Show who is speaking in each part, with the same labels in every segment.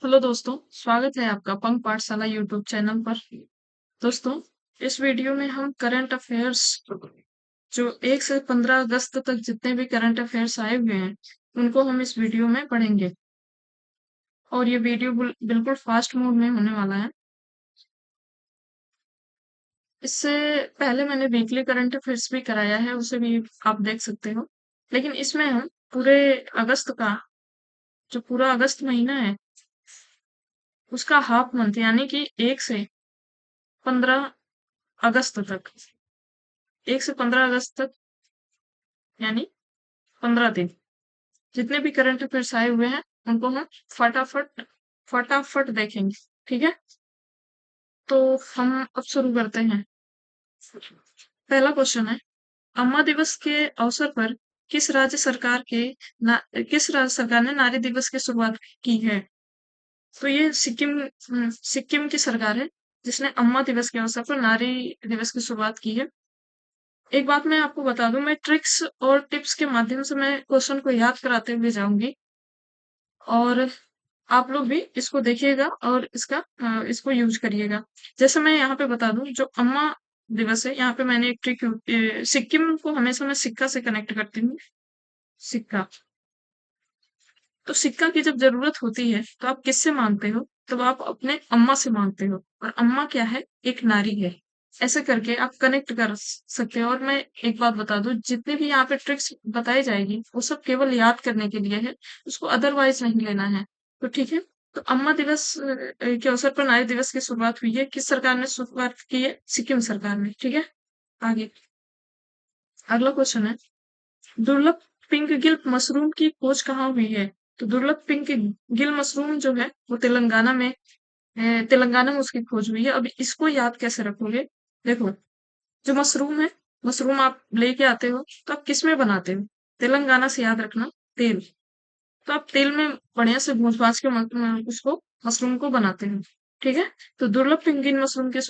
Speaker 1: Hello दोस्तों, स्वागत है आपका पंख पाठशाला यूट्यूब चैनल पर। दोस्तों, इस वीडियो में हम करंट अफेयर्स जो 1 से 15 अगस्त तक जितने भी करंट अफेयर्स आए हुए हैं, उनको हम इस वीडियो में पढ़ेंगे। और ये वीडियो बिल्कुल फास्ट मोड में होने वाला है। इससे पहले मैंने वीकली करंट अफेयर्स भी कराया है, उसे भी आप देख सकते हो। लेकिन इसमें हम पूरे अगस्त का, जो पूरा अगस्त महीना है, उसका हाफ मंथ यानी कि 1 से 15 अगस्त तक, 1 से 15 अगस्त तक यानी 15 दिन, जितने भी करंट अफेयर्स आए हुए हैं उनको हम फटाफट फटाफट देखेंगे। ठीक है, तो हम अब शुरू करते हैं। पहला क्वेश्चन है, अम्मा दिवस के अवसर पर किस राज्य सरकार के किस राज्य सरकार ने नारी दिवस की शुरुआत की है? तो ये सिक्किम की सरकार है जिसने अम्मा दिवस के अवसर पर नारी दिवस की शुरुआत की है। एक बात मैं आपको बता दूं, मैं ट्रिक्स और टिप्स के माध्यम से मैं क्वेश्चन को याद कराते हुए जाऊंगी, और आप लोग भी इसको देखिएगा और इसको यूज करिएगा। जैसे मैं यहाँ पे बता दूं, जो अम्मा दिवस है, यहाँ पे मैंने एक ट्रिक, सिक्किम को हमेशा मैं सिक्का से कनेक्ट करती हूँ। सिक्का, तो सिक्का की जब जरूरत होती है तो आप किससे मांगते हो? तब आप अपने अम्मा से मांगते हो, और अम्मा क्या है? एक नारी है। ऐसे करके आप कनेक्ट कर सकते हो। और मैं एक बात बता दूं, जितने भी यहाँ पे ट्रिक्स बताई जाएगी वो सब केवल याद करने के लिए है, उसको अदरवाइज नहीं लेना है। तो ठीक है, तो अम्मा दिवस के अवसर पर नारी दिवस की शुरुआत हुई है। किस सरकार ने शुरुआत की है? सिक्किम सरकार ने। ठीक है, आगे अगला क्वेश्चन है, दुर्लभ पिंक गिल मशरूम की खोज कहाँ हुई है? तो दुर्लभ पिंक गिल मशरूम जो है वो तेलंगाना में उसकी खोज हुई है। अब इसको याद कैसे रखोगे? देखो, जो मशरूम है, मशरूम आप लेके आते हो तो आप किस में बनाते हो? तेलंगाना से याद रखना, तेल। तो आप तेल में बढ़िया से भून भाज के उसको, मशरूम को बनाते हो। ठीक है, तो दुर्लभ पिंगीन मशरूम की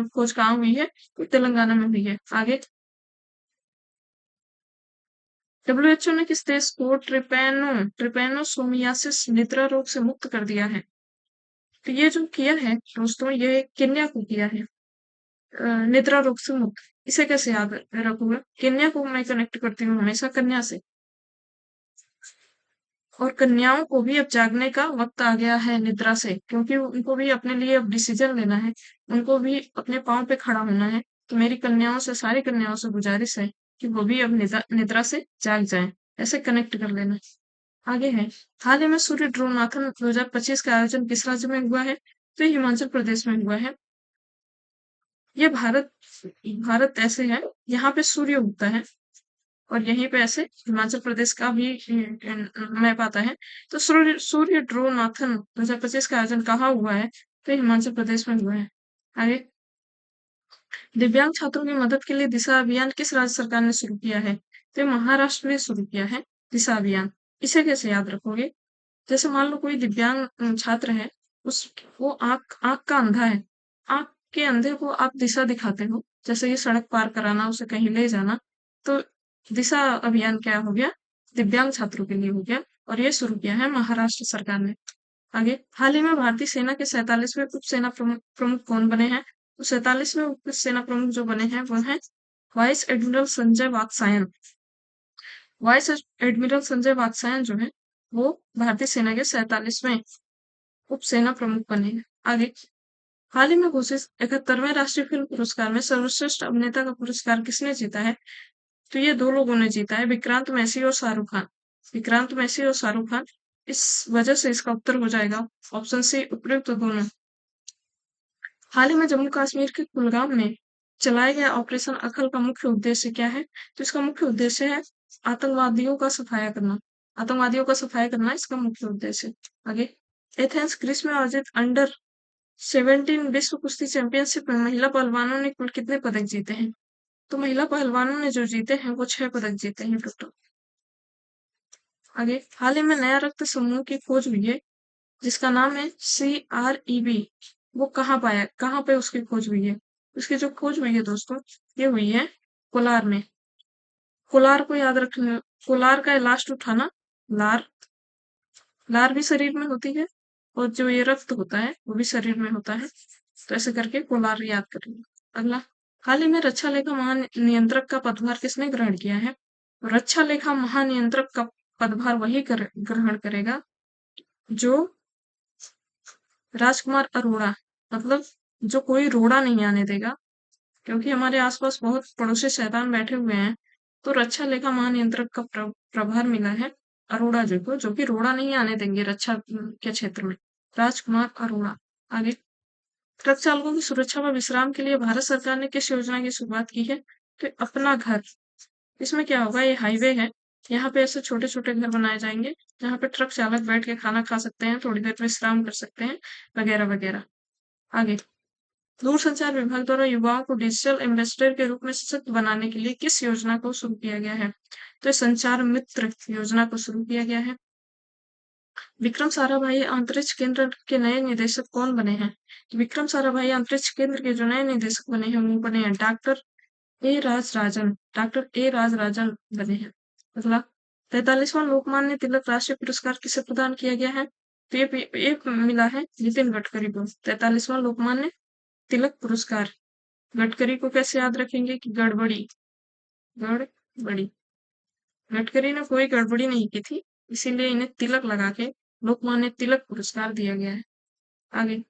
Speaker 1: खोज कहाँ हुई है? तो तेलंगाना में हुई है। आगे, डब्ल्यूएचओ ने किस देश को ट्रिपैनोसोमियासिस निद्रा रोग से मुक्त कर दिया है? तो ये जो किया है दोस्तों, ये केन्या को किया है, निद्रा रोग से मुक्त। इसे कैसे याद रखूंगा? केन्या को मैं कनेक्ट करती हूँ हमेशा कन्या से। और कन्याओं को भी अब जागने का वक्त आ गया है निद्रा से, क्योंकि उनको भी अपने लिए अब डिसीजन लेना है, उनको भी अपने पाँव पे खड़ा होना है। तो मेरी कन्याओं से, सारी कन्याओं से गुजारिश है कि वो भी अब निद्रा से जाग जाएं। ऐसे कनेक्ट कर लेना। आगे है, हाल ही में सूर्य ड्रोनाथन 2025 का आयोजन किस राज्य में हुआ है? तो ये हिमाचल प्रदेश में हुआ है। ये भारत ऐसे है, यहाँ पे सूर्य उगता है, और यहीं पे ऐसे हिमाचल प्रदेश का भी मैप आता है। तो सूर्य सूर्य ड्रोनाथन 2025 का आयोजन कहाँ हुआ है? तो हिमाचल प्रदेश में हुआ है। आगे, दिव्यांग छात्रों की मदद के लिए दिशा अभियान किस राज्य सरकार ने शुरू किया है? तो महाराष्ट्र ने शुरू किया है दिशा अभियान। इसे कैसे याद रखोगे? जैसे मान लो कोई दिव्यांग छात्र है, उस वो आंख आंख का अंधा है, आंख के अंधे को आप दिशा दिखाते हो, जैसे ये सड़क पार कराना, उसे कहीं ले जाना। तो दिशा अभियान क्या हो गया? दिव्यांग छात्रों के लिए हो गया, और ये शुरू किया है महाराष्ट्र सरकार ने। आगे, हाल ही में भारतीय सेना के 47वें उप सेना प्रमुख कौन बने हैं? तो 47वें उप सेना प्रमुख जो बने हैं वो हैं vice admiral Sanjay Vatsayan. Vice admiral Sanjay Vatsayan जो है वो भारतीय सेना के 47वें उप सेना प्रमुख बने हैं। आगे, हाल ही में घोषित 71वें राष्ट्रीय फिल्म पुरस्कार में सर्वश्रेष्ठ अभिनेता का पुरस्कार किसने जीता है? तो ये दो लोगों ने जीता है, विक्रांत मैसी और शाहरुख खान। विक्रांत मैसी और शाहरुख खान। इस वजह से इसका उत्तर हो जाएगा ऑप्शन सी, उपयुक्त दोनों। हाल ही में जम्मू कश्मीर के कुलगाम में चलाए गए ऑपरेशन अखल का मुख्य उद्देश्य क्या है? तो इसका मुख्य उद्देश्य है आतंकवादियों का सफाया करना। आतंकवादियों का सफाया करना इसका मुख्य उद्देश्य। आगे, एथेंस ग्रीस में आयोजित अंडर 17 विश्व कुश्ती चैंपियनशिप में महिला पहलवानों ने कुल कितने पदक जीते हैं? तो महिला पहलवानों ने जो जीते हैं वो 6 पदक जीते हैं टोटल। आगे, हाल ही में नया रक्त समूह की खोज हुई है जिसका नाम है CREB। वो कहाँ पे उसकी खोज हुई है? उसकी जो खोज हुई है दोस्तों, ये हुई है कोलार में। कोलार को याद रखना, कोलार का लास्ट उठाना, लार। लार भी शरीर में होती है, और जो ये रक्त होता है वो भी शरीर में होता है। तो ऐसे करके पोलार याद करेंगे। अगला, हाल ही में रक्षा लेखा महानियंत्रक का पदभार किसने ग्रहण किया है? रक्षा लेखा महानियंत्रक का पदभार वही ग्रहण करेगा जो राजकुमार अरोड़ा, मतलब जो कोई रोड़ा नहीं आने देगा, क्योंकि हमारे आसपास बहुत पड़ोसी शैतान बैठे हुए हैं। तो रक्षा लेखा महानियंत्रक का प्रभार मिला है अरोड़ा जी को, जो कि रोड़ा नहीं आने देंगे रक्षा के क्षेत्र में। राजकुमार अरोड़ा। आगे, ट्रक चालकों की सुरक्षा व विश्राम के लिए भारत सरकार ने किस योजना की शुरुआत की है? तो अपना घर। इसमें क्या होगा, ये हाईवे है, यहाँ पे ऐसे छोटे छोटे घर बनाए जाएंगे जहाँ पे ट्रक चालक बैठ के खाना खा सकते हैं, थोड़ी देर विश्राम कर सकते हैं, वगैरह वगैरह। आगे, दूरसंचार विभाग द्वारा युवाओं को डिजिटल एम्बेसडर के रूप में सशक्त बनाने के लिए किस योजना को शुरू किया गया है? तो संचार मित्र योजना को शुरू किया गया है। विक्रम साराभाई अंतरिक्ष केंद्र के नए निदेशक कौन बने हैं? तो विक्रम साराभाई अंतरिक्ष केंद्र के जो नए निदेशक बने हैं वो बने हैं डॉक्टर ए राजराजन बने हैं। अगला, 43वां लोकमान्य तिलक राष्ट्रीय पुरस्कार किसे प्रदान किया गया है? तो ये मिला है नितिन गडकरी को। 43वां लोकमान्य तिलक पुरस्कार। गडकरी को कैसे याद रखेंगे कि गड़बड़ी, गड़बड़ी, गडकरी ने कोई गड़बड़ी नहीं की थी, इसीलिए इन्हें तिलक लगा के लोकमान्य तिलक पुरस्कार दिया गया है। आगे,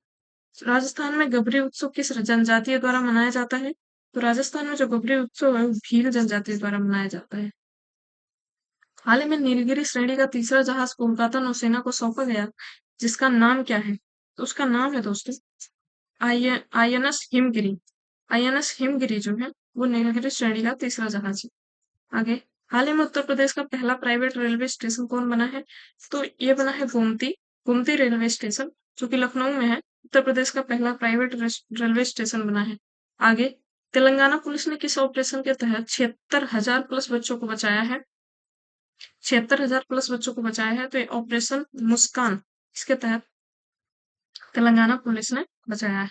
Speaker 1: राजस्थान में गबरी उत्सव किस जनजाति द्वारा मनाया जाता है? तो राजस्थान में जो गबरी उत्सव है वो भील जनजाति द्वारा मनाया जाता है। हाल ही में नीलगिरी श्रेणी का तीसरा जहाज कोलकाता नौसेना को सौंपा गया, जिसका नाम क्या है? तो उसका नाम है दोस्तों आईएनएस हिमगिरी। आईएनएस हिमगिरी जो है वो नीलगिरी श्रेणी का तीसरा जहाज है। आगे, हाल ही में उत्तर प्रदेश का पहला प्राइवेट रेलवे स्टेशन कौन बना है? तो ये बना है गोमती गोमती रेलवे स्टेशन, जो कि लखनऊ में है। उत्तर प्रदेश का पहला प्राइवेट रेलवे स्टेशन बना है। आगे, तेलंगाना पुलिस ने किस ऑपरेशन के तहत 76,000 प्लस बच्चों को बचाया है? 76,000 प्लस बच्चों को बचाया है, तो ये ऑपरेशन मुस्कान, इसके तहत तेलंगाना पुलिस ने बचाया है।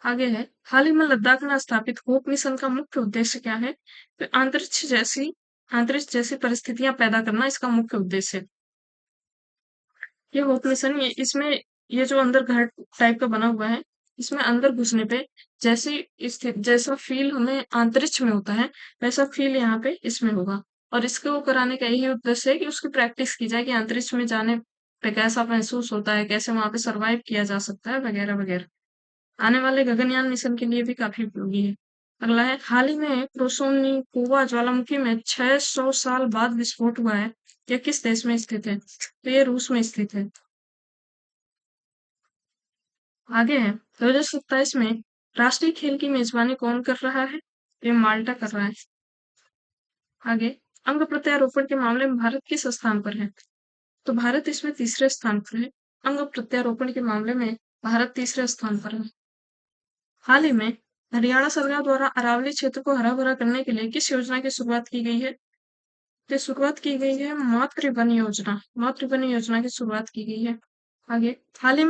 Speaker 1: आगे है, हाल ही में लद्दाख में स्थापित होप मिशन का मुख्य उद्देश्य क्या है? तो अंतरिक्ष जैसी परिस्थितियां पैदा करना इसका मुख्य उद्देश्य है। ये होप मिशन, ये जो अंदर घर टाइप का बना हुआ है, इसमें अंदर घुसने पे जैसा फील हमें अंतरिक्ष में होता है, वैसा फील यहाँ पे इसमें होगा। और इसको कराने का यही उद्देश्य है कि उसकी प्रैक्टिस की जाए कि अंतरिक्ष में जाने पे कैसा महसूस होता है, कैसे वहां पे सरवाइव किया जा सकता है, वगैरह वगैरह। आने वाले गगनयान मिशन के लिए भी काफी उपयोगी है। अगला है, हाल ही में क्रोसोनिकोवा ज्वालामुखी में 600 साल बाद विस्फोट हुआ है। यह किस देश में स्थित है? तो ये रूस में स्थित है। आगे है, 2027 में राष्ट्रीय खेल की मेजबानी कौन कर रहा है? ये माल्टा कर रहा है। आगे, अंग प्रत्यारोपण के मामले में भारत किस स्थान पर है? तो भारत इसमें तीसरे स्थान पर है। अंग प्रत्यारोपण के मामले में भारत तीसरे स्थान पर है। हाल ही में हरियाणा सरकार द्वारा अरावली क्षेत्र को हरा भरा करने के लिए किस योजना की शुरुआत की गई है? तो शुरुआत की गई है मातृवन योजना। मातृवन योजना की शुरुआत की गई है। आगे, हाल ही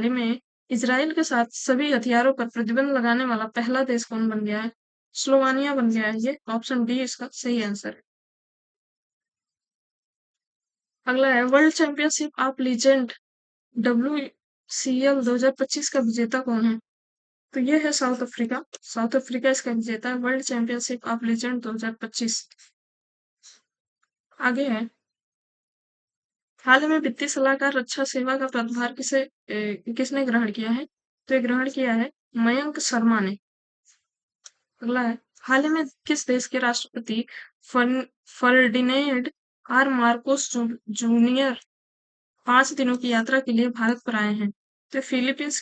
Speaker 1: में इजराइल के साथ सभी हथियारों पर प्रतिबंध लगाने वाला पहला देश कौन बन गया है? स्लोवानिया बन गया है। ये ऑप्शन डी इसका सही आंसर है। अगला है, world championship of legend WCL 2025 का विजेता कौन है? तो ये है साउथ अफ्रीका। साउथ अफ्रीका इसका विजेता है, वर्ल्ड चैंपियनशिप ऑफ लीजेंड 2025। आगे है, हाल ही में वित्तीय सलाहकार रक्षा सेवा का पदभार किसने ग्रहण किया है? तो ये ग्रहण किया है मयंक शर्मा ने। अगला है, हाल ही में किस देश के राष्ट्रपति फर्डिनेंड आर मार्कोस जूनियर 5 दिनों की यात्रा के लिए भारत पर आए हैं? तो फिलीपींस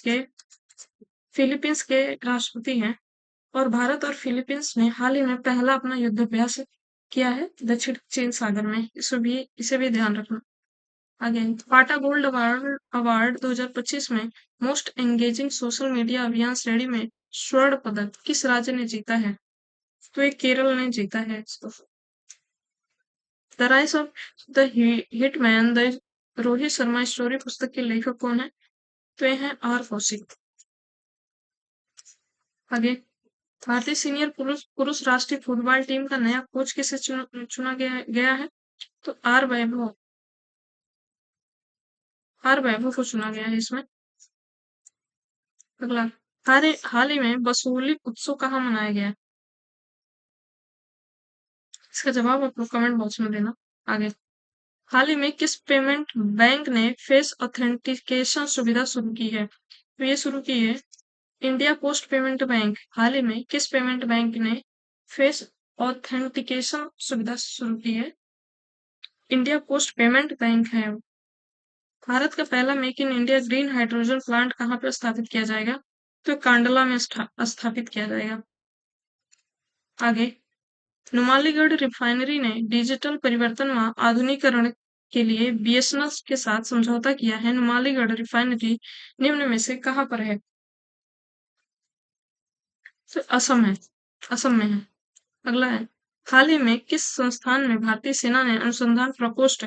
Speaker 1: के राष्ट्रपति हैं। और भारत और फिलीपींस ने हाल ही में पहला अपना युद्धाभ्यास किया है दक्षिण चीन सागर में। इसे भी ध्यान रखना। आगे, पाटा गोल्ड अवार्ड 2025 में मोस्ट एंगेजिंग सोशल मीडिया अभियान श्रेणी में स्वर्ण पदक किस राज्य ने जीता है? तो ये केरल ने जीता है इसको। The rise of the hitman the Rohit Sharma story पुस्तक के लेखक कौन है? तो ये है आर कौशिक। आगे, भारतीय सीनियर पुरुष पुरुष राष्ट्रीय फुटबॉल टीम का नया कोच किसे चुना गया है? तो आर वैभव। आर वैभव को चुना गया है इसमें। अगला, हाल ही में वसूली उत्सव कहाँ मनाया गया? इसका जवाब आप लोग कमेंट बॉक्स में देना। आगे, हाल ही में किस पेमेंट बैंक ने फेस ऑथेंटिकेशन सुविधा शुरू की है? तो ये शुरू की है इंडिया पोस्ट पेमेंट बैंक। हाल ही में किस पेमेंट बैंक ने फेस ऑथेंटिकेशन सुविधा शुरू की है? इंडिया पोस्ट पेमेंट बैंक है। भारत का पहला make in India green hydrogen plant कहाँ पर स्थापित किया जाएगा? तो कांडला में स्थापित किया जाएगा। आगे, नुमालीगढ़ रिफाइनरी ने डिजिटल परिवर्तन व आधुनिकीकरण के लिए बीएसएनएल के साथ समझौता किया है। नुमालीगढ़ रिफाइनरी निम्न में से कहाँ पर है? तो असम है, असम में है। अगला है, हाल ही में किस संस्थान में भारतीय सेना ने अनुसंधान प्रकोष्ठ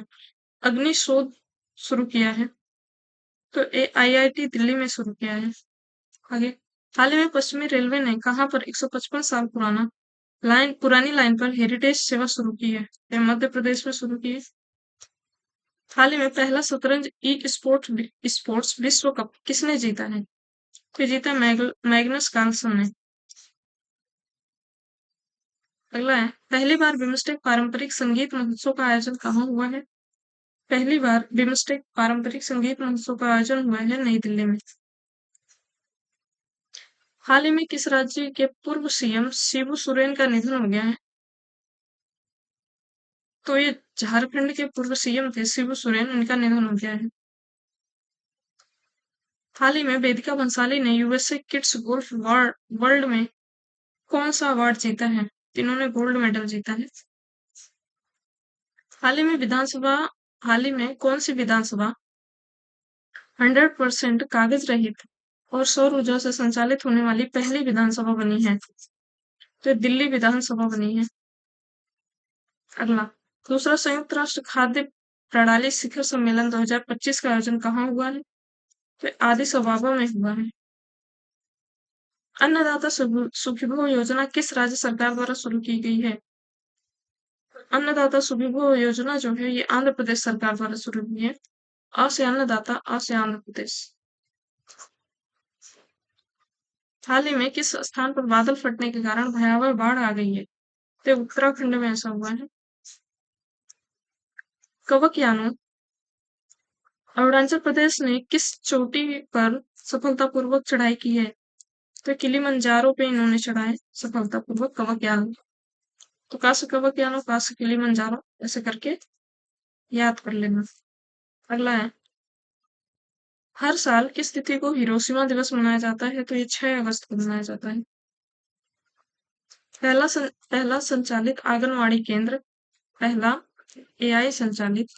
Speaker 1: अग्निशोध शुरू किया है? तो आईआईटी दिल्ली में शुरू किया है। आगे, हाल ही में पश्चिमी रेलवे ने कहाँ पर 155 साल पुरानी लाइन पर हेरिटेज सेवा शुरू की है? ये मध्य प्रदेश में शुरू की है। हाल ही में पहला शतरंज ई स्पोर्ट्स विश्व कप किसने जीता है? तो जीता मैग्नस कार्लसन ने। अगला है, पहली बार बिम्स्टेक पारंपरिक संगीत महोत्सव का आयोजन कहाँ हुआ है? पहली बार बिम्स्टेक पारंपरिक संगीत महोत्सव का आयोजन हुआ है नई दिल्ली में। हाल ही में किस राज्य के पूर्व सीएम शिबू सोरेन का निधन हो गया है? तो ये झारखंड के पूर्व सीएम थे शिबू सोरेन, उनका निधन हो गया है। हाल ही में वेदिका भंसाली ने यूएसए किड्स गोल्फ वर्ल्ड में कौन सा अवार्ड जीता है? इन्होंने गोल्ड मेडल जीता है। हाल ही में विधानसभा हाल ही में कौन सी विधानसभा 100% कागज रहित और सौर ऊर्जा से संचालित होने वाली पहली विधानसभा बनी है? तो दिल्ली विधानसभा बनी है। अगला, दूसरा संयुक्त राष्ट्र खाद्य प्रणाली शिखर सम्मेलन 2025 का आयोजन कहाँ हुआ है? तो आदिस अबाबा में हुआ है। अन्नदाता सुखीभोग योजना किस राज्य सरकार द्वारा शुरू की गई है? अन्नदाता सुखीभोग योजना जो है ये आंध्र प्रदेश सरकार द्वारा शुरू हुई है। अ से अन्नदाता, आ से आंध्र प्रदेश। हाल ही में किस स्थान पर बादल फटने के कारण भयावह बाढ़ आ गई है? तो उत्तराखंड में ऐसा हुआ है। कवक यानो अरुणाचल प्रदेश ने किस चोटी पर सफलतापूर्वक चढ़ाई की है? तो किलिमंजारो पे इन्होंने चढ़ाए सफलतापूर्वक कवक यानो। तो कासे कवक यानो, कासे किलिमंजारो, ऐसे करके याद कर लेना। अगला है, हर साल किस तिथि को हिरोशिमा दिवस मनाया जाता है? तो ये 6 अगस्त को मनाया जाता है। पहला संचालित आंगनवाड़ी केंद्र, पहला एआई संचालित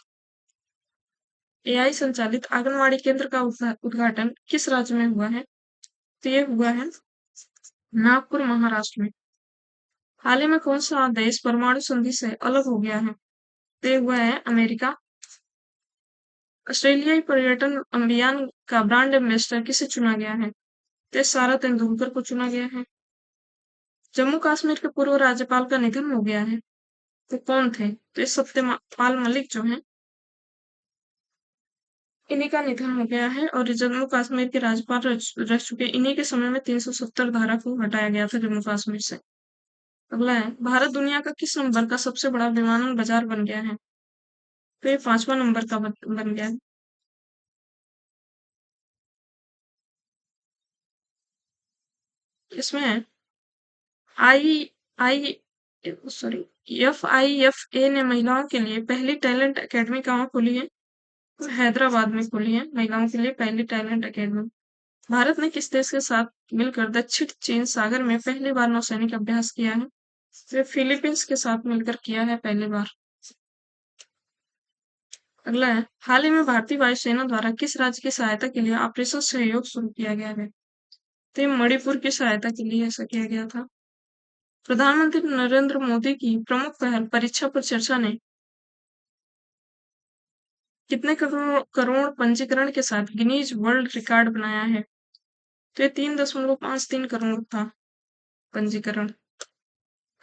Speaker 1: एआई संचालित आंगनवाड़ी केंद्र का उद्घाटन किस राज्य में हुआ है? तो ये हुआ है नागपुर, महाराष्ट्र में। हाल ही में कौन सा देश परमाणु संधि से अलग हो गया है? तो ये हुआ है अमेरिका। ऑस्ट्रेलियाई पर्यटन अभियान का ब्रांड एम्बेसडर किसे चुना गया है? तो सारा तेंदुलकर को चुना गया है। जम्मू कश्मीर के पूर्व राज्यपाल का निधन हो गया है, तो कौन थे? तो ये सत्यपाल मलिक जो है, इन्हीं का निधन हो गया है और जम्मू कश्मीर के राज्यपाल रह चुके। इन्हीं के समय में 370 धारा को हटाया गया था जम्मू कश्मीर से। अगला है, भारत दुनिया का किस नंबर का सबसे बड़ा विमानन बाजार बन गया है? तो ये 5वां नंबर का बन गया है। इसमें आई आई सॉरी FIFA ने महिलाओं के लिए पहली टैलेंट एकेडमी कहाँ खोली है? तो हैदराबाद में खोली है महिलाओं के लिए पहली टैलेंट एकेडमी। भारत ने किस देश के साथ मिलकर दक्षिण चीन सागर में पहली बार नौसैनिक अभ्यास किया है? तो फिलीपींस के साथ मिलकर किया है पहली बार। अगला है, हाल ही में भारतीय वायुसेना द्वारा किस राज्य की सहायता के लिए ऑपरेशन सहयोग शुरू किया गया है? तो ये मणिपुर की सहायता के लिए ऐसा किया गया था। प्रधानमंत्री नरेंद्र मोदी की प्रमुख पहल परीक्षा पर चर्चा ने कितने करोड़ पंजीकरण के साथ गिनीज वर्ल्ड रिकॉर्ड बनाया है? तो ये 3.53 करोड़ था पंजीकरण।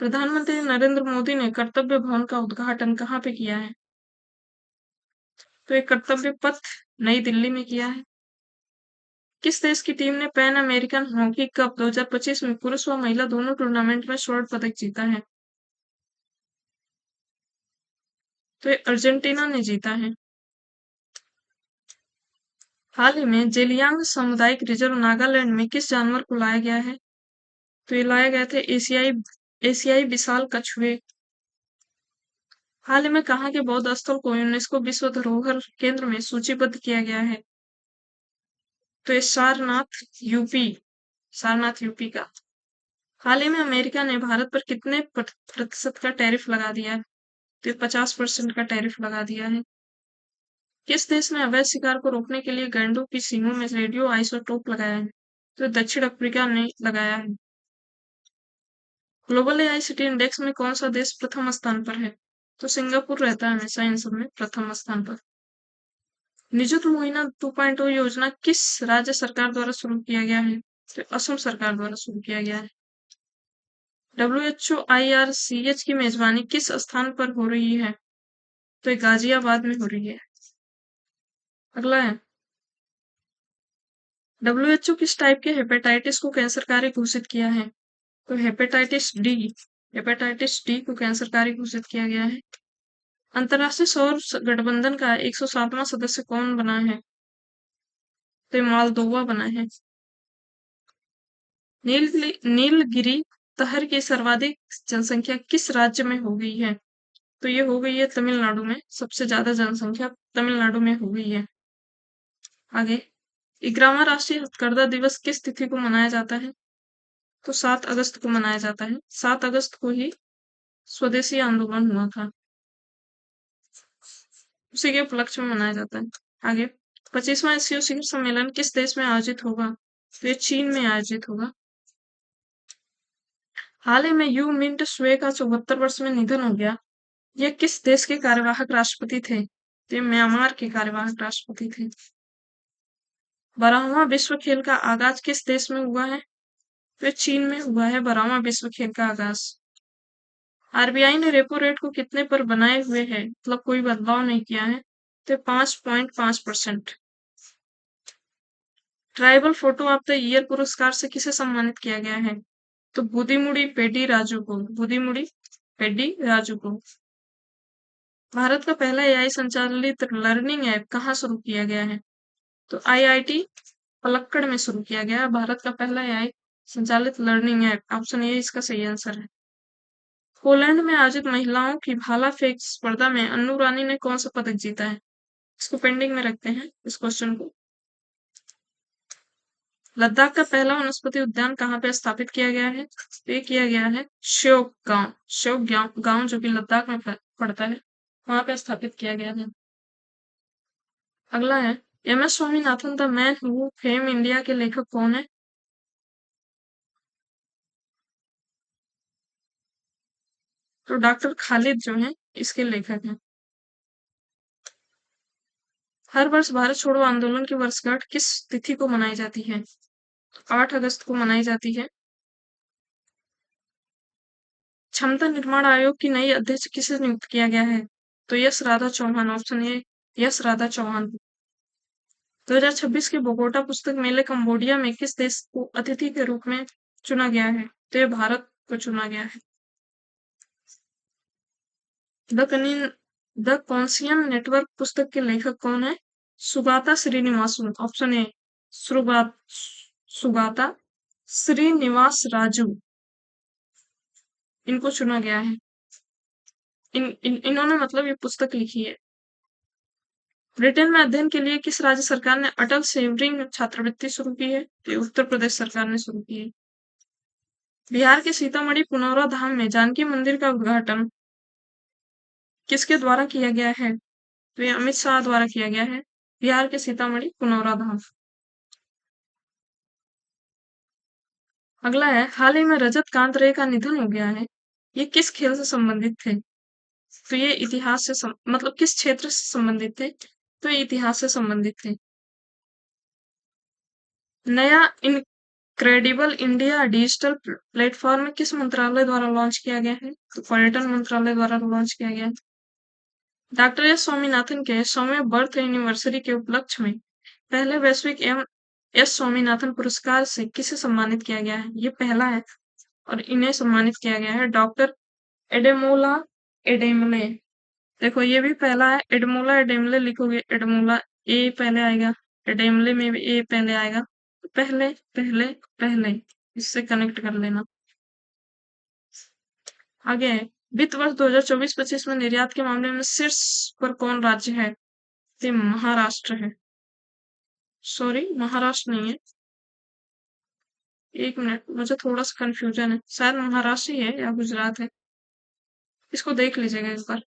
Speaker 1: प्रधानमंत्री नरेंद्र मोदी ने कर्तव्य भवन का उद्घाटन कहाँ पे किया है? तो ये कर्तव्य पथ नई दिल्ली में किया है। किस देश की टीम ने पैन अमेरिकन हॉकी कप 2025 में पुरुष व महिला दोनों टूर्नामेंट में स्वर्ण पदक जीता है? तो ये अर्जेंटीना ने जीता है। हाल ही में जेलियांग सामुदायिक रिजर्व नागालैंड में किस जानवर को लाया गया है? तो ये लाए गए थे एशियाई एशियाई विशाल कछुए। हाल ही में कहाँ के बौद्ध स्थल को यूनेस्को विश्व धरोहर केंद्र में सूचीबद्ध किया गया है? तो ये सारनाथ यूपी का। हाल ही में अमेरिका ने भारत पर कितने प्रतिशत का टैरिफ लगा दिया है? तो ये 50% का टैरिफ लगा दिया है। किस देश ने अवैध शिकार को रोकने के लिए गैंडों की सींगों में रेडियो आइसोटोप लगाया है? तो दक्षिण अफ्रीका ने लगाया है। ग्लोबल एआई सिटी इंडेक्स में कौन सा देश प्रथम स्थान पर है? तो सिंगापुर रहता है हमेशा इन सब में प्रथम स्थान पर। निजुत मुहिना 2.0 योजना किस राज्य सरकार द्वारा शुरू किया गया है? तो असम सरकार द्वारा शुरू किया गया है। WHO IRCH की मेजबानी किस स्थान पर हो रही है? तो ये गाजियाबाद में हो रही है। अगला है, WHO किस टाइप के हेपेटाइटिस को कैंसरकारी घोषित किया है? तो हेपेटाइटिस डी को कैंसरकारी घोषित किया गया है। अंतर्राष्ट्रीय सौर गठबंधन का 107वां सदस्य कौन बना है? तो ये मालदोवा बना है। नीलगिरी तहर की सर्वाधिक जनसंख्या किस राज्य में हो गई है? तो ये हो गई है तमिलनाडु में। सबसे ज्यादा जनसंख्या तमिलनाडु में हो गई है। आगे, 11वां राष्ट्रीय हथकरघा दिवस किस तिथि को मनाया जाता है? तो 7 अगस्त को मनाया जाता है। 7 अगस्त को ही स्वदेशी आंदोलन हुआ था, उसी के उपलक्ष्य में मनाया जाता है। आगे, 25वां एससीओ शिखर सम्मेलन किस देश में आयोजित होगा? तो ये चीन में आयोजित होगा। हाल ही में यू मिंट स्वे का 74 वर्ष में निधन हो गया। यह किस देश के कार्यवाहक राष्ट्रपति थे? तो ये म्यांमार के कार्यवाहक राष्ट्रपति थे। 12वां विश्व खेल का आगाज किस देश में हुआ है? तो ये चीन में हुआ है 12वां विश्व खेल का आगाज। आरबीआई ने रेपो रेट को कितने पर बनाए हुए है, मतलब कोई बदलाव नहीं किया है? तो 5.5%। Tribal photo of the year पुरस्कार से किसे सम्मानित किया गया है? तो बुदीमुड़ी पेड्डी राजू को। भारत का पहला एआई संचालित लर्निंग ऐप कहाँ शुरू किया गया है? तो आईआईटी पलक्कड़ में शुरू किया गया। भारत का पहला एआई संचालित लर्निंग ऐप। ऑप्शन ए इसका सही आंसर है। पोलैंड में आयोजित महिलाओं की भाला फेंक स्पर्धा में अन्नू रानी ने कौन सा पदक जीता है? इसको पेंडिंग में रखते हैं इस क्वेश्चन को। लद्दाख का पहला वनस्पति उद्यान कहाँ पे स्थापित किया गया है? ये किया गया है श्योक गांव जो कि लद्दाख में पड़ता है, वहां पे स्थापित किया गया है। अगला है, MS Swaminathan the man who fame India के लेखक कौन है? तो डॉक्टर खालिद जो है इसके लेखक हैं। हर वर्ष भारत छोड़ो आंदोलन की वर्षगांठ किस तिथि को मनाई जाती है? 8 अगस्त को मनाई जाती है। क्षमता निर्माण आयोग की नई अध्यक्ष किसे नियुक्त किया गया है? तो यश राधा चौहान। ऑप्शन ए यश राधा चौहान। 2026 के बोगोटा पुस्तक मेले कंबोडिया में किस देश को अतिथि के रूप में चुना गया है? तो ये भारत को चुना गया है। द कॉन्सियन नेटवर्क पुस्तक के लेखक कौन है? सुगाता श्रीनिवासन। ऑप्शन ए सुगाता श्रीनिवास राजू, इनको चुना गया है। इन्होंने मतलब ये पुस्तक लिखी है। ब्रिटेन में अध्ययन के लिए किस राज्य सरकार ने अटल सेवरिंग छात्रवृत्ति शुरू की है? तो उत्तर प्रदेश सरकार ने शुरू की है। बिहार के सीतामढ़ी पुनौरा धाम में जानकी मंदिर का उद्घाटन किसके द्वारा किया गया है? तो ये अमित शाह द्वारा किया गया है। बिहार के सीतामढ़ी पुनौरा धाम। अगला है, हाल ही में रजत कांत रे का निधन हो गया है। ये किस खेल से संबंधित थे? तो ये इतिहास से मतलब किस क्षेत्र से संबंधित थे? तो ये इतिहास से संबंधित थे। नया इनक्रेडिबल इंडिया डिजिटल प्लेटफॉर्म किस मंत्रालय द्वारा लॉन्च किया गया है? तो पर्यटन मंत्रालय द्वारा लॉन्च किया गया है। डॉक्टर एस स्वामीनाथन के 100वें बर्थ एनिवर्सरी के उपलक्ष्य में पहले वैश्विक एवं एस स्वामीनाथन पुरस्कार से किसे सम्मानित किया गया है? ये पहला है और इन्हें सम्मानित किया गया है डॉक्टर एडेमोला एडेमले। देखो ये भी पहला है, एडेमोला एडेमले लिखोगे, एडेमोला ए पहले आएगा, एडेमले में भी ए पहले आएगा। तो पहले पहले पहले इससे कनेक्ट कर लेना। आगे है, वित्त वर्ष 2024-25 में निर्यात के मामले में शीर्ष पर कौन राज्य है? ये महाराष्ट्र है। सॉरी, महाराष्ट्र नहीं है, एक मिनट, मुझे थोड़ा सा कंफ्यूजन है, शायद महाराष्ट्र ही है या गुजरात है, इसको देख लीजिएगा एक बार।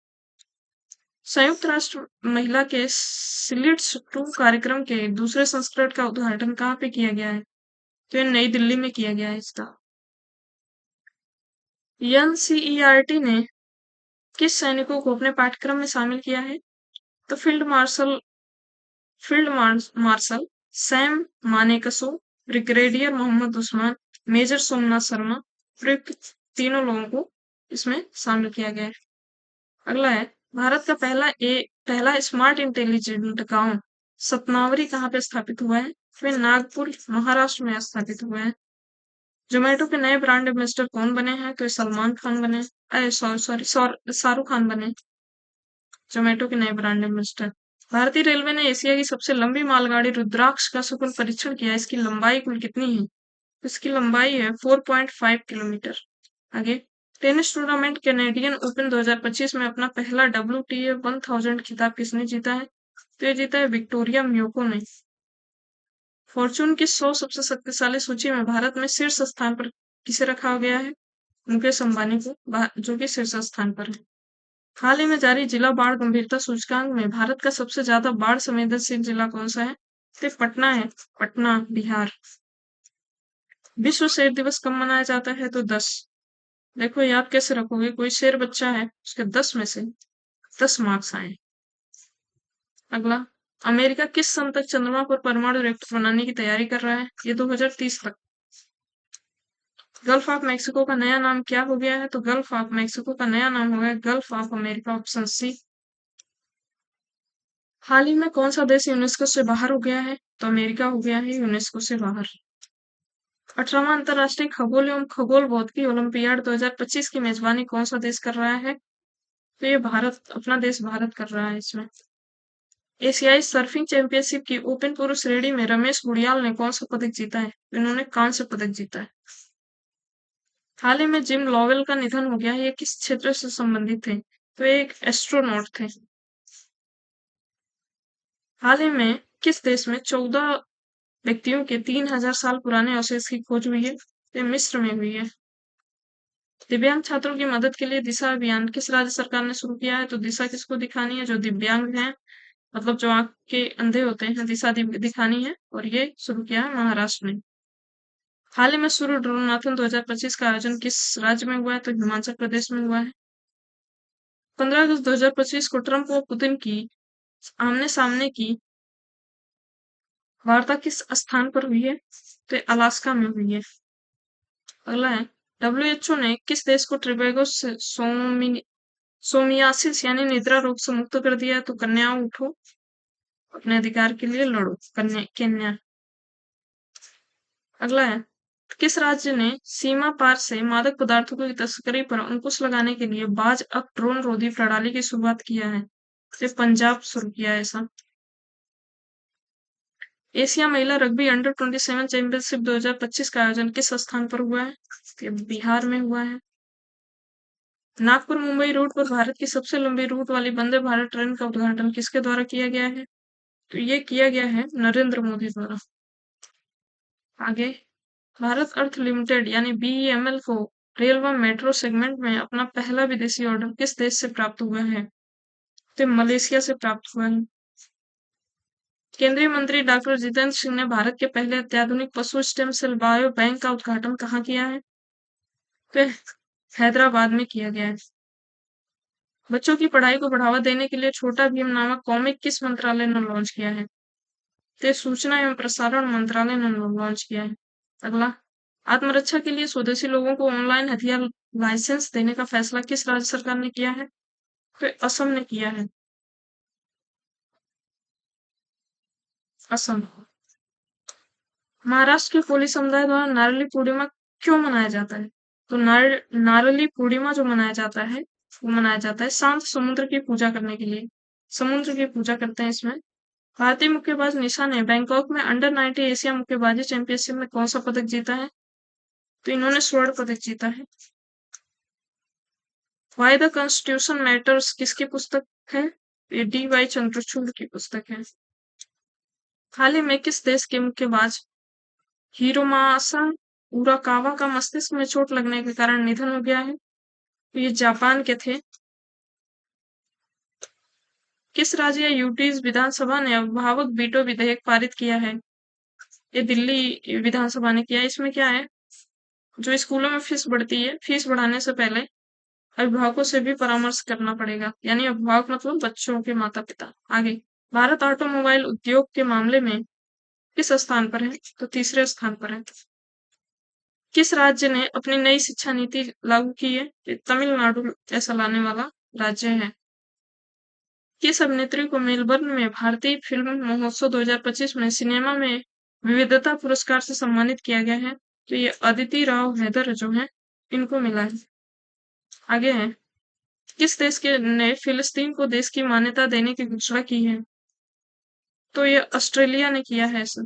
Speaker 1: संयुक्त राष्ट्र महिला के सिलिट्स 2 कार्यक्रम के दूसरे संस्करण का उद्घाटन कहाँ पे किया गया है? तो ये नई दिल्ली में किया गया है इसका। एनसीईआरटी ने किस सैनिकों को अपने पाठ्यक्रम में शामिल किया है? तो field marshal Sam Manekshaw, brigadier Mohammad Usman, major Somnath Sharma, उपयुक्त तीनों लोगों को इसमें शामिल किया गया है। अगला है, भारत का पहला स्मार्ट इंटेलिजेंट गांव सतनावरी कहाँ पे स्थापित हुआ है? फिर नागपुर महाराष्ट्र में स्थापित हुआ है। जोमेटो के नए ब्रांड एम्बेसडर कौन बने हैं? तो सलमान खान बने, अरे सॉरी शाहरुख खान बने जोमेटो के नए ब्रांड एम्बेसडर। भारतीय रेलवे ने एशिया की सबसे लंबी मालगाड़ी रुद्राक्ष का सफल परीक्षण किया। इसकी लंबाई कुल कितनी है? इसकी लंबाई है 4.5 किलोमीटर। आगे, टेनिस टूर्नामेंट कैनेडियन ओपन 2025 में अपना पहला WTA 1000 खिताब किसने जीता है? तो ये जीता है विक्टोरिया म्योको ने। फॉर्चून की 100 सबसे शक्तिशाली सूची में भारत में शीर्ष स्थान पर किसे रखा गया है? मुकेश अंबानी को, जो कि शीर्ष स्थान पर है। हाल ही में जारी जिला बाढ़ गंभीरता सूचकांक में भारत का सबसे ज्यादा बाढ़ संवेदनशील जिला कौन सा है? तो पटना है, पटना बिहार। विश्व शेर दिवस कब मनाया जाता है? तो 10। देखो याद कैसे रखोगे, कोई शेर बच्चा है उसके 10 में से 10 मार्क्स आए। अगला, अमेरिका किस सन तक चंद्रमा पर परमाणु रिएक्टर बनाने की तैयारी कर रहा है? ये 2030 तक। गल्फ ऑफ मेक्सिको का नया नाम क्या हो गया है? तो गल्फ ऑफ मेक्सिको का नया नाम हो गया gulf of America, option C. हाल ही में कौन सा देश यूनेस्को से बाहर हो गया है? तो अमेरिका हो गया है यूनेस्को से बाहर। 18वां अंतर्राष्ट्रीय खगोल एवं खगोल भौतिकी ओलंपियाड 2025 की मेजबानी कौन सा देश कर रहा है? तो ये भारत, अपना देश भारत कर रहा है इसमें। एशियाई सर्फिंग चैंपियनशिप की ओपन पुरुष श्रेणी में रमेश गुड़ियाल ने कौन सा पदक जीता है? इन्होंने कांस्य पदक जीता है। हाल ही में जिम लॉवेल का निधन हो गया है, ये किस क्षेत्र से संबंधित थे? तो ये एक एस्ट्रोनॉट थे। हाल ही में किस देश में 14 व्यक्तियों के 3000 साल पुराने अवशेष की खोज हुई है? ये मिस्र में हुई है। दिव्यांग छात्रों की मदद के लिए दिशा अभियान किस राज्य सरकार ने शुरू किया है? तो दिशा किसको दिखानी है? जो दिव्यांग हैं, मतलब जो आंख के अंधे होते हैं, दिशा दिखानी है, और ये शुरू किया है महाराष्ट्र ने। हाल ही में सूर्य ड्रोनाथन 2025 का आयोजन किस राज्य में हुआ है? तो हिमाचल प्रदेश में हुआ है। 15 अगस्त 2025 को ट्रंप और पुतिन की आमने सामने की वार्ता किस स्थान पर हुई है? तो अलास्का में हुई है। अगला है, WHO ने किस देश को ट्रिबेगो से सोमियासिस यानी निद्रा रोग से मुक्त कर दिया है? तो कन्याओं उठो, अपने अधिकार के लिए लड़ो, केन्या। अगला है, किस राज्य ने सीमा पार से मादक पदार्थों की तस्करी पर अंकुश लगाने के लिए बाज अप ड्रोन रोधी प्रणाली की शुरुआत किया है? सिर्फ पंजाब शुरू किया है ऐसा। एशिया महिला रग्बी अंडर 27 चैंपियनशिप 2025 का आयोजन किस स्थान पर हुआ है? ये बिहार में हुआ है। नागपुर मुंबई रूट पर भारत की सबसे लंबी रूट वाली वंदे भारत ट्रेन का उद्घाटन किसके द्वारा किया गया है? तो ये किया गया है नरेंद्र मोदी द्वारा। आगे, भारत अर्थ लिमिटेड यानी BEML को रेल व मेट्रो सेगमेंट में अपना पहला विदेशी ऑर्डर किस देश से प्राप्त हुआ है? तो मलेशिया से प्राप्त हुआ है। केंद्रीय मंत्री डॉक्टर जितेंद्र सिंह ने भारत के पहले अत्याधुनिक पशु स्टेम सेल बायो बैंक का उद्घाटन कहाँ किया है? तो हैदराबाद में किया गया है। बच्चों की पढ़ाई को बढ़ावा देने के लिए छोटा भीम नामक कॉमिक किस मंत्रालय ने लॉन्च किया है? तो सूचना एवं प्रसारण मंत्रालय ने लॉन्च किया है। अगला, आत्मरक्षा के लिए स्वदेशी लोगों को ऑनलाइन हथियार लाइसेंस देने का फैसला किस राज्य सरकार ने किया है? तो असम ने किया है। असम। महाराष्ट्र के कोली समुदाय द्वारा नारली पूर्णिमा क्यों मनाया जाता है? तो नारली पूर्णिमा जो मनाया जाता है, वो मनाया जाता है शांत समुद्र की पूजा करने के लिए। समुद्र की पूजा करते हैं इसमें। भारतीय मुक्केबाज निशा ने बैंकॉक में अंडर 19 एशिया मुक्केबाजी चैंपियनशिप में कौन सा पदक जीता है? तो इन्होंने स्वर्ण पदक जीता है। वाई द कॉन्स्टिट्यूशन मैटर्स किसकी पुस्तक है? ये डी वाई चंद्रचूड़ की पुस्तक है। हाल ही में किस देश के मुक्केबाज हिरोमासा उराकावा का मस्तिष्क में चोट लगने के कारण निधन हो गया है? तो ये जापान के थे। किस राज्य या यूटीज विधानसभा ने अभिभावक वीटो विधेयक पारित किया है? ये दिल्ली विधानसभा ने किया है। इसमें क्या है, जो स्कूलों में फीस बढ़ती है, फीस बढ़ाने से पहले अभिभावकों से भी परामर्श करना पड़ेगा, यानी अभिभावक मतलब बच्चों के माता पिता। आगे, भारत ऑटोमोबाइल उद्योग के मामले में किस स्थान पर है? तो तीसरे स्थान पर है। किस राज्य ने अपनी नई शिक्षा नीति लागू की है? ये तमिलनाडु ऐसा लाने वाला राज्य है। किस अभिनेत्री को मेलबर्न में भारतीय फिल्म महोत्सव 2025 में सिनेमा में विविधता पुरस्कार से सम्मानित किया गया है? तो ये अदिति राव हैदर जो है, इनको मिला है। आगे है, किस देश के ने फिलिस्तीन को देश की मान्यता देने की घोषणा की है? तो ये ऑस्ट्रेलिया ने किया है ऐसा।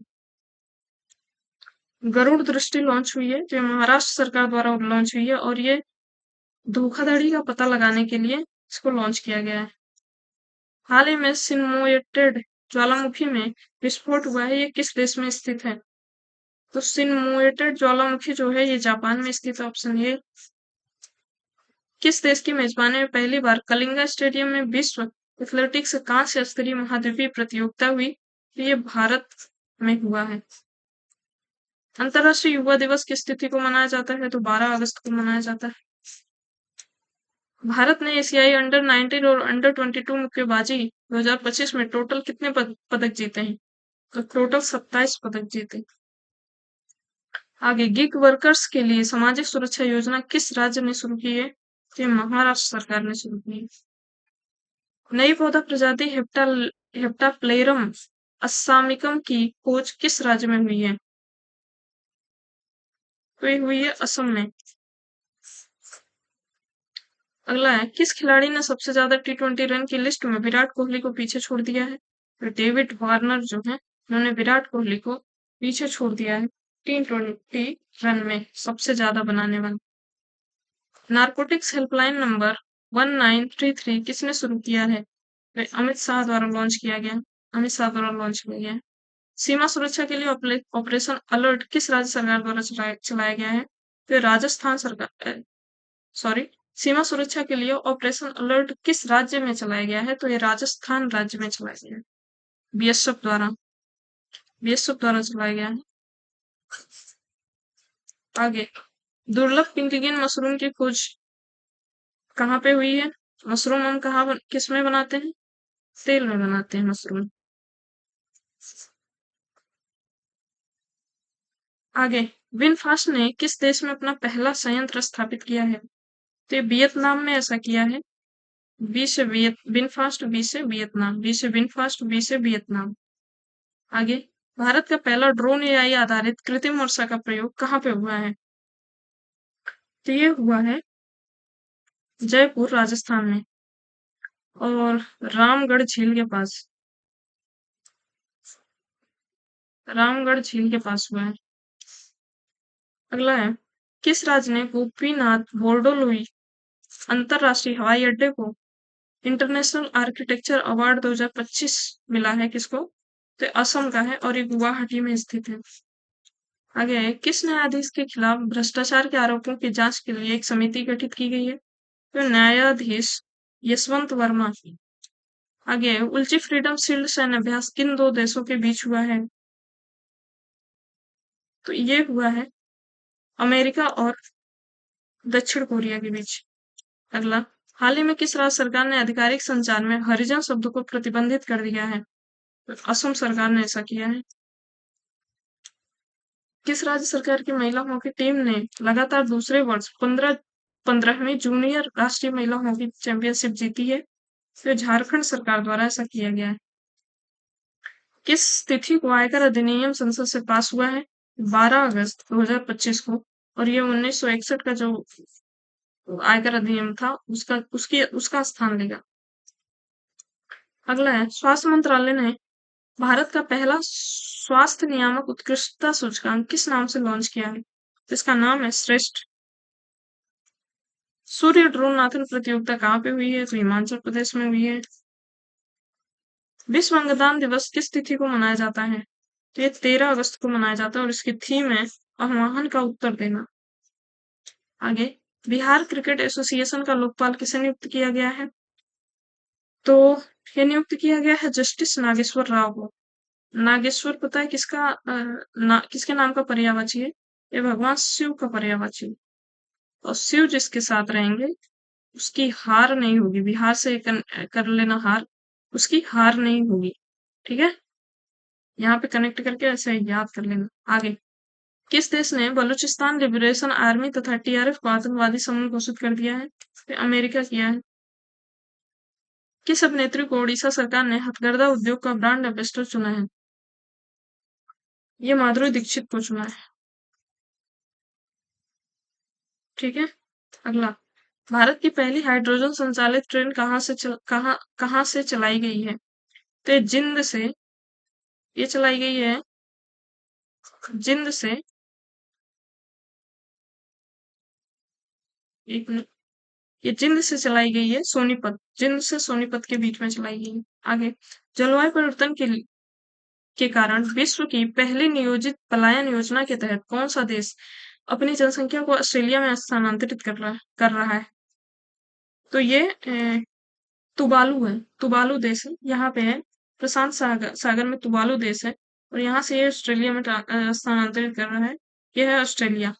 Speaker 1: गरुड़ दृष्टि लॉन्च हुई है, जो महाराष्ट्र सरकार द्वारा लॉन्च हुई है, और ये धोखाधड़ी का पता लगाने के लिए इसको लॉन्च किया गया है। हाल ही में सिनमोएटेड ज्वालामुखी में विस्फोट हुआ है, ये किस देश में स्थित है? तो सिनमोएटेड ज्वालामुखी जो है, ये जापान में स्थित है, ऑप्शन ए। किस देश की मेजबानी में पहली बार कलिंगा स्टेडियम में विश्व एथलेटिक्स कांस्य स्तरीय महाद्वीपीय प्रतियोगिता हुई? तो ये भारत में हुआ है। अंतर्राष्ट्रीय युवा दिवस किस तिथि को मनाया जाता है? तो 12 अगस्त को मनाया जाता है। भारत ने एशियाई अंडर 19 और अंडर 22 मुक्केबाजी 2025 में टोटल कितने पदक जीते हैं? तो टोटल 27 पदक जीते। आगे, गिग वर्कर्स के लिए सामाजिक सुरक्षा योजना किस राज्य ने शुरू की है? तो ये महाराष्ट्र सरकार ने शुरू की है। नई पौधा प्रजाति हेप्टाप्लेरम अस्सामिकम की खोज किस राज्य में हुई है? तो ये हुई है असम में। अगला है, किस खिलाड़ी ने सबसे ज्यादा T20 रन की लिस्ट में विराट कोहली को पीछे छोड़ दिया है? तो डेविड वार्नर जो है, उन्होंने विराट कोहली को पीछे छोड़ दिया है T20 रन में सबसे ज्यादा बनाने वाले। नारकोटिक्स हेल्पलाइन नंबर 1933 किसने शुरू किया है? तो अमित शाह द्वारा लॉन्च किया गया। अमित शाह द्वारा लॉन्च किया गया। सीमा सुरक्षा के लिए ऑपरेशन अलर्ट किस राज्य सरकार द्वारा चलाया गया है? तो राजस्थान सरकार, सॉरी, सीमा सुरक्षा के लिए ऑपरेशन अलर्ट किस राज्य में चलाया गया है? तो ये राजस्थान राज्य में चलाया गया है। बीएसएफ द्वारा चलाया गया है। आगे, दुर्लभ पिंकगिन मशरूम की खोज कहाँ पे हुई है? मशरूम हम किस में बनाते हैं? तेल में बनाते हैं मशरूम। आगे, विनफास्ट ने किस देश में अपना पहला संयंत्र स्थापित किया है? तो ये वियतनाम में ऐसा किया है। विनफास्ट बी से वियतनाम। आगे, भारत का पहला ड्रोन एआई आधारित कृत्रिम वर्षा का प्रयोग कहाँ पे हुआ है? तो ये हुआ है जयपुर राजस्थान में और रामगढ़ झील के पास। रामगढ़ झील के पास हुआ है। अगला है, किस राज्य ने गोपीनाथ बोरडोलोई अंतरराष्ट्रीय हवाई अड्डे को इंटरनेशनल आर्किटेक्चर अवार्ड 2025 मिला है? किसको? तो असम का है और ये गुवाहाटी में स्थित है। आगे है, किस न्यायाधीश के खिलाफ भ्रष्टाचार के आरोपों की जांच के लिए एक समिति गठित की गई है? तो न्यायाधीश यशवंत वर्मा। आगे है, उल्ची फ्रीडम शील्ड सैन्य अभ्यास किन दो देशों के बीच हुआ है? तो ये हुआ है अमेरिका और दक्षिण कोरिया के बीच। अगला, हाल ही में किस राज्य सरकार ने आधिकारिक संचार में हरिजन शब्द को प्रतिबंधित कर दिया है? तो असम सरकार ने ऐसा किया है। किस राज्य सरकार की महिला हॉकी टीम ने लगातार दूसरे वर्ष 15वीं जूनियर राष्ट्रीय महिला हॉकी चैंपियनशिप जीती है? तो झारखंड सरकार द्वारा ऐसा किया गया है। किस तिथि को आयकर अधिनियम संसद से पास हुआ है? 12 अगस्त 2025 को। और ये 1961 का जो आयकर अधिनियम था उसका स्थान लेगा। अगला है, स्वास्थ्य मंत्रालय ने भारत का पहला स्वास्थ्य नियामक उत्कृष्टता सूचकांक किस नाम से लॉन्च किया है? इसका नाम है श्रेष्ठ। सूर्य ड्रोन नाथन प्रतियोगिता कहाँ पे हुई है? तो हिमाचल प्रदेश में हुई है। विश्व अंगदान दिवस किस तिथि को मनाया जाता है? तो ये 13 अगस्त को मनाया जाता है और इसकी थीम है आह्वान का उत्तर देना। आगे, बिहार क्रिकेट एसोसिएशन का लोकपाल किसे नियुक्त किया गया है? तो ये नियुक्त किया गया है जस्टिस नागेश्वर राव को। नागेश्वर पता है किसके नाम का पर्यायवाची है? ये भगवान शिव का पर्यायवाची है। और शिव जिसके साथ रहेंगे उसकी हार नहीं होगी। बिहार से कर लेना हार, उसकी हार नहीं होगी। ठीक है, यहाँ पे कनेक्ट करके ऐसे याद कर लेना। आगे, किस देश ने बलूचिस्तान लिबरेशन आर्मी तथा टीआरएफ को आतंकवादी समूह घोषित कर दिया है? तो अमेरिका किया है। किस अभिनेत्री को उड़ीसा सरकार ने हथकरघा उद्योग का ब्रांड एम्बेसडर चुना है? ये माधुरी दीक्षित को चुना है। ठीक है, अगला, भारत की पहली हाइड्रोजन संचालित ट्रेन कहाँ से चलाई गई है? तो ये जिंद से ये चलाई गई है। जिंद से एक मिनट, ये जिंद से चलाई गई है सोनीपत। जिंद से सोनीपत के बीच में चलाई गई है। आगे, जलवायु परिवर्तन के कारण विश्व की पहली नियोजित पलायन योजना के तहत कौन सा देश अपनी जनसंख्या को ऑस्ट्रेलिया में स्थानांतरित कर रहा है? तो ये तुवालू है। तुवालू देश है, यहाँ पे है प्रशांत सागर में तुवालू देश है और यहाँ से ये ऑस्ट्रेलिया में स्थानांतरित कर रहा है। यह है ऑस्ट्रेलिया।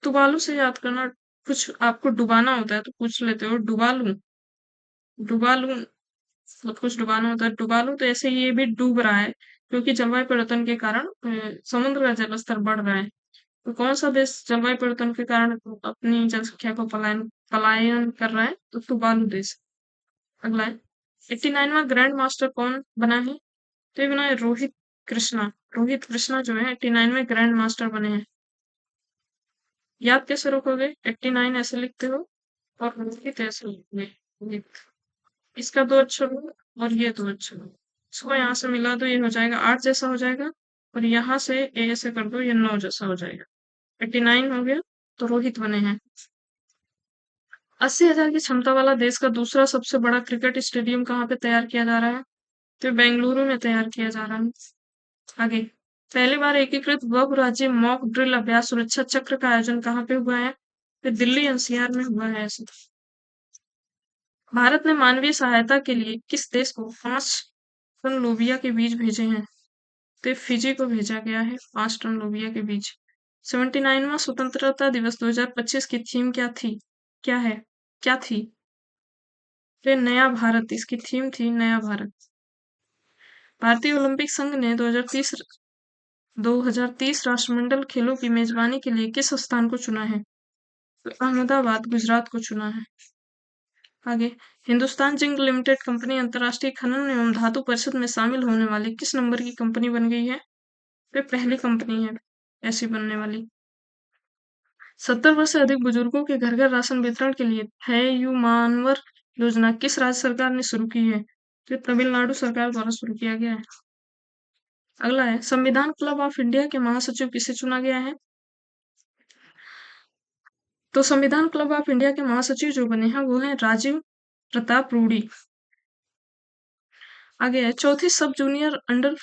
Speaker 1: तुवालू से याद करना, कुछ आपको डुबाना होता है तो पूछ लेते हो डुबा लूं, डुबा लूं, बहुत कुछ डुबाना होता है। डुबा लूं तो ऐसे ये भी डूब रहा है क्योंकि जलवायु परिवर्तन के कारण समुद्र का जलस्तर बढ़ रहा है। तो कौन सा देश जलवायु परिवर्तन के कारण अपनी जनसंख्या को पलायन पलायन कर रहा है? तो तुवालू देश। अगला है, 89वां ग्रैंड मास्टर कौन बना है? तो ये बना है रोहित कृष्णा। रोहित कृष्णा जो है 89वें ग्रैंड मास्टर बने हैं। याद कैसे रखोगे? 89 ऐसे लिखते हो और रोहित ऐसे लिखोगे। रोहित, इसका 2 अक्षर हो और ये 2 अक्षर हो। इसको यहाँ से मिला दो, ये हो जाएगा 8 जैसा हो जाएगा। और यहाँ से ए ऐसे कर दो, ये 9 जैसा हो जाएगा। 89 हो गया तो रोहित बने हैं। 80,000 की क्षमता वाला देश का दूसरा सबसे बड़ा क्रिकेट स्टेडियम कहाँ पे तैयार किया जा रहा है? तो बेंगलुरु में तैयार किया जा रहा है। आगे, पहली बार एकीकृत बहु राज्य मॉक ड्रिल अभ्यास सुरक्षा चक्र का आयोजन कहाँ पे हुआ है? तो दिल्ली एनसीआर में हुआ है ऐसे। भारत ने मानवीय सहायता के लिए किस देश को 5 टन लोबिया के बीज भेजे हैं? तो फिजी को भेजा गया है 5 टन लोबिया के बीज। 79वां स्वतंत्रता दिवस 2025 की थीम क्या थी? क्या है? क्या थी? तो नया भारत इसकी थीम थी, नया भारत। भारतीय ओलंपिक संघ ने 2030 राष्ट्रमंडल खेलों की मेजबानी के लिए किस स्थान को चुना है? तो अहमदाबाद गुजरात को चुना है। आगे, हिंदुस्तान जिंक लिमिटेड कंपनी अंतरराष्ट्रीय खनन एवं धातु परिषद में शामिल होने वाली किस नंबर की कंपनी बन गई है? तो पहली कंपनी है ऐसी बनने वाली। 70 वर्ष से अधिक बुजुर्गों के घर घर राशन वितरण के लिए फैयुमानवर योजना किस राज्य सरकार ने शुरू की है? तो तमिलनाडु सरकार द्वारा शुरू किया गया है। अगला है, संविधान क्लब ऑफ इंडिया के महासचिव किसे चुना गया है? तो संविधान क्लब ऑफ इंडिया के महासचिव जो बने हैं वो हैं राजीव प्रताप रूडी। आगे है, चौथी सब जूनियर अंडर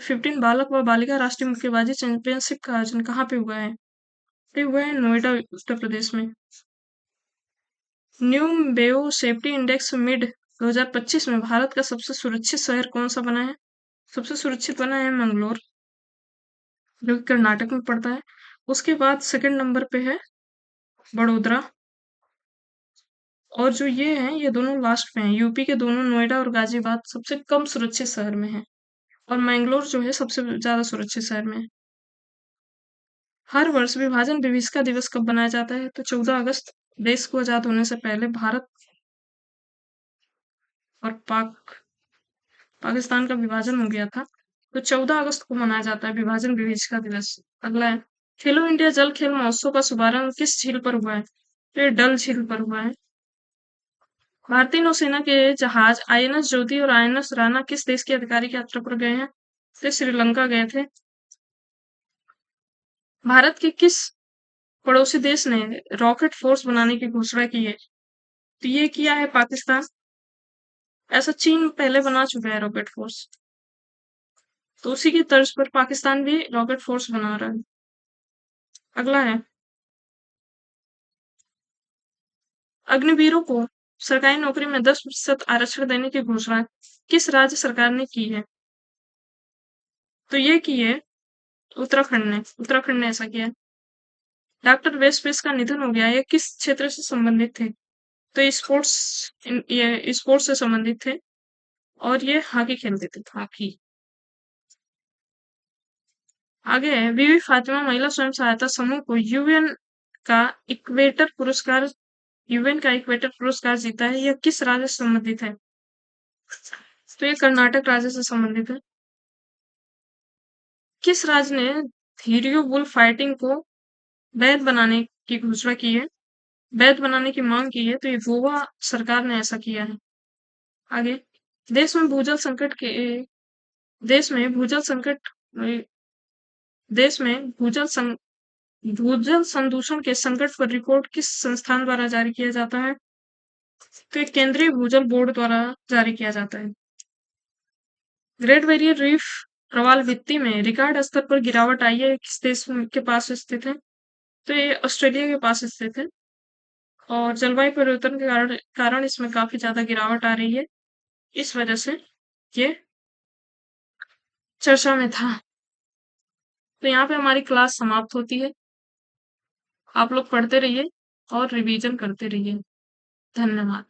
Speaker 1: 15 बालक व बालिका राष्ट्रीय मुक्केबाजी चैंपियनशिप का आयोजन कहाँ पे हुआ है? ये हुआ है नोएडा, उत्तर प्रदेश में। न्यू बेओ सेफ्टी इंडेक्स मिड 2025 में भारत का सबसे सुरक्षित शहर कौन सा बना है? सबसे सुरक्षित बना है मंगलोर, जो कि कर्नाटक में पड़ता है। उसके बाद सेकंड नंबर पे है बड़ोदरा। और जो ये हैं ये दोनों लास्ट पे हैं। यूपी के दोनों नोएडा और गाजियाबाद सबसे कम सुरक्षित शहर में है और मैंगलोर जो है सबसे ज्यादा सुरक्षित शहर में है। हर वर्ष विभाजन विभीषिका दिवस कब मनाया जाता है? तो 14 अगस्त। देश को आजाद होने से पहले भारत और पाकिस्तान का विभाजन हो गया था। तो 14 अगस्त को मनाया जाता है विभाजन विभेजका दिवस। अगला है, खेलो इंडिया जल खेल महोत्सव का शुभारंभ किस झील पर हुआ है? तो ये डल झील पर हुआ है। भारतीय नौसेना के जहाज आईएनएस ज्योति और आईएनएस राणा किस देश की आधिकारिक यात्रा पर गए हैं? तो श्रीलंका गए थे। भारत के किस पड़ोसी देश ने रॉकेट फोर्स बनाने की घोषणा की है? तो ये किया है पाकिस्तान। ऐसा चीन पहले बना चुका है रॉकेट फोर्स, तो उसी की तर्ज पर पाकिस्तान भी रॉकेट फोर्स बना रहा है। अगला है, अग्निवीरों को सरकारी नौकरी में 10% आरक्षण देने की घोषणा किस राज्य सरकार ने की है? तो ये की है उत्तराखंड ने ऐसा किया है। डॉक्टर वेस्टपेस का निधन हो गया, ये किस क्षेत्र से संबंधित थे? तो ये स्पोर्ट्स से संबंधित थे और ये हॉकी खेलते थे, हॉकी। आगे है, बीबी फातिमा महिला स्वयं सहायता समूह को का इक्वेटर पुरस्कार यूएन का इक्वेटर पुरस्कार जीता है। यह किस राज्य से संबंधित है? तो ये कर्नाटक राज्य से संबंधित है। किस राज्य ने थीरियो बुल फाइटिंग को वैध बनाने की घोषणा की है, वैध बनाने की मांग की है? तो ये गोवा सरकार ने ऐसा किया है। आगे, देश में भूजल संकट के देश में भूजल संकट देश में भूजल संदूषण के संकट पर रिपोर्ट किस संस्थान द्वारा जारी किया जाता है? तो ये केंद्रीय भूजल बोर्ड द्वारा जारी किया जाता है। ग्रेट बैरियर रीफ प्रवाल भित्ति में रिकॉर्ड स्तर पर गिरावट आई है, किस देश के पास स्थित है? तो ये ऑस्ट्रेलिया के पास स्थित है और जलवायु परिवर्तन के कारण इसमें काफी ज्यादा गिरावट आ रही है, इस वजह से ये चर्चा में था। तो यहाँ पे हमारी क्लास समाप्त होती है। आप लोग पढ़ते रहिए और रिवीजन करते रहिए। धन्यवाद।